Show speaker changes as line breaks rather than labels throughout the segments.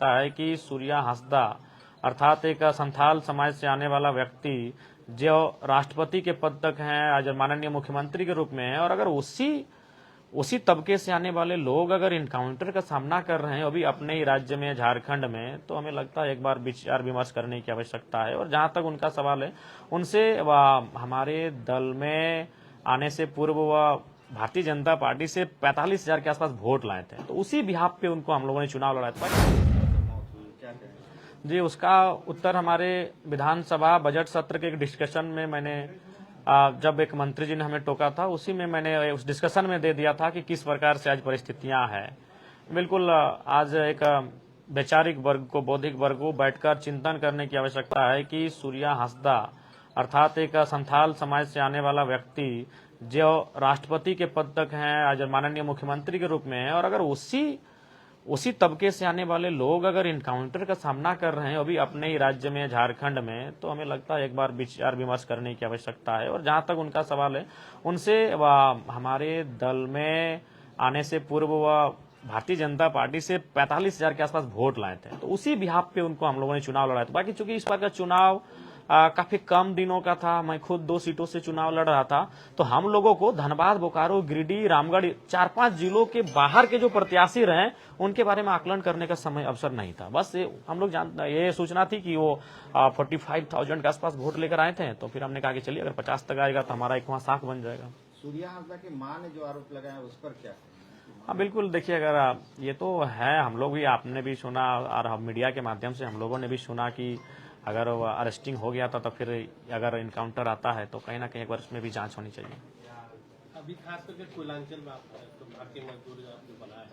लगता है कि सूर्या हंसदा अर्थात एक संथाल समाज से आने वाला व्यक्ति जो राष्ट्रपति के पद तक हैं, आज माननीय मुख्यमंत्री के रूप में है, और अगर उसी तबके से आने वाले लोग अगर इनकाउंटर का सामना कर रहे हैं अभी अपने ही राज्य में, झारखंड में, तो हमें लगता है एक बार विचार विमर्श करने की आवश्यकता है। और जहां तक उनका सवाल है, उनसे हमारे दल में आने से पूर्व वह भारतीय जनता पार्टी से 45,000 के आसपास वोट लाए थे, तो उसी बिहाफ पे उनको हम लोगों ने चुनाव लड़ा था। जी, उसका उत्तर हमारे विधानसभा बजट सत्र के एक डिस्कशन में मैंने जब एक मंत्री जी ने हमें टोका था, उसी में मैंने उस डिस्कशन में दे दिया था कि किस प्रकार से आज परिस्थितियां हैं। बिल्कुल आज एक वैचारिक वर्ग को, बौद्धिक वर्ग को बैठकर चिंतन करने की आवश्यकता है कि सूर्या हंसदा अर्थात एक संथाल समाज से आने वाला व्यक्ति जो राष्ट्रपति के पद तक हैं, आज माननीय मुख्यमंत्री के रूप में है, और अगर उसी तबके से आने वाले लोग अगर इनकाउंटर का सामना कर रहे हैं अभी अपने ही राज्य में, झारखंड में, तो हमें लगता है एक बार विचार विमर्श करने की आवश्यकता है। और जहां तक उनका सवाल है, उनसे हमारे दल में आने से पूर्व वह भारतीय जनता पार्टी से 45,000 के आसपास वोट लाए थे, तो उसी बिहाफ पे उनको हम लोगों ने चुनाव लड़ा था। बाकी चूंकि इस बार का चुनाव काफी कम दिनों का था, मैं खुद 2 सीटों से चुनाव लड़ रहा था, तो हम लोगों को धनबाद, बोकारो, गिरिडीह, रामगढ़ 4-5 जिलों के बाहर के जो प्रत्याशी रहे उनके बारे में आकलन करने का समय अवसर नहीं था। बस हम लोग ये सूचना थी कि वो 45,000 के आसपास वोट लेकर आए थे, तो फिर हमने कहा कि चलिए अगर 50 तक आएगा तो हमारा एक वहां साख बन जाएगा।
सूर्या हंसदा की मां ने जो आरोप लगाया उस पर क्या?
हाँ बिल्कुल, देखिए अगर ये तो है, हम लोग भी, आपने भी सुना और मीडिया के माध्यम से हम लोगों ने भी सुना कि अगर अरेस्टिंग हो गया था तो फिर अगर इनकाउंटर आता है तो कहीं ना कहीं एक बार उसमें भी जांच होनी चाहिए।
अभी खास करके कोयलांचल में आप तो भारतीय मजदूर आपने बनाया है,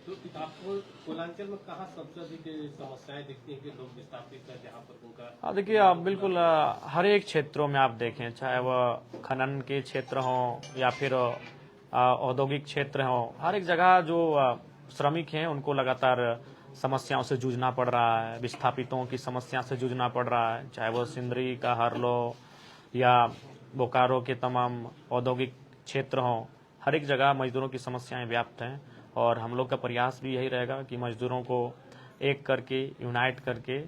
तो आपको कोयलांचल में कहाँ सबसे अधिक समस्याएं दिखती हैं कि लोग विस्थापित है जहाँ पर उनका?
हाँ देखिए, बिल्कुल हर एक क्षेत्रों में आप देखें, चाहे वह खनन के क्षेत्र हो या फिर औद्योगिक क्षेत्र हो, हर एक जगह जो श्रमिक हैं उनको लगातार समस्याओं से जूझना पड़ रहा है, विस्थापितों की समस्या से जूझना पड़ रहा है, चाहे वो सिंदरी का हरलो या बोकारो के तमाम औद्योगिक क्षेत्र हो, हर एक जगह मजदूरों की समस्याएं व्याप्त हैं। और हम लोग का प्रयास भी यही रहेगा कि मजदूरों को एक करके, यूनाइट करके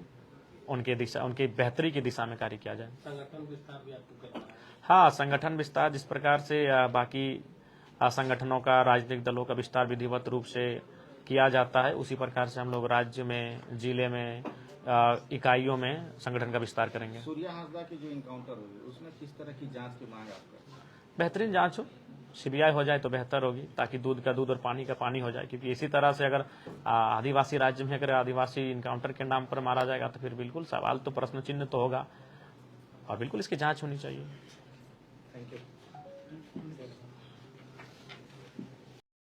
उनकी बेहतरी की दिशा में कार्य किया जाए।
संगठन विस्तार भी आपको करना है?
हाँ, संगठन विस्तार जिस प्रकार से बाकी संगठनों का, राजनीतिक दलों का विस्तार विधिवत रूप से किया जाता है, उसी प्रकार से हम लोग राज्य में, जिले में, इकाइयों में संगठन का विस्तार करेंगे।
सूर्या हंसदा की जो इनकाउंटर होगी उसमें किस तरह की जांच की मांग आप करते हैं?
बेहतरीन जांच हो, सीबीआई हो जाए तो बेहतर होगी, ताकि दूध का दूध और पानी का पानी हो जाए। क्योंकि इसी तरह से अगर आदिवासी राज्य में अगर आदिवासी इनकाउंटर के नाम पर मारा जाएगा तो फिर बिल्कुल सवाल तो, प्रश्न चिन्ह तो होगा, और बिल्कुल इसकी जांच होनी चाहिए।
Thank you.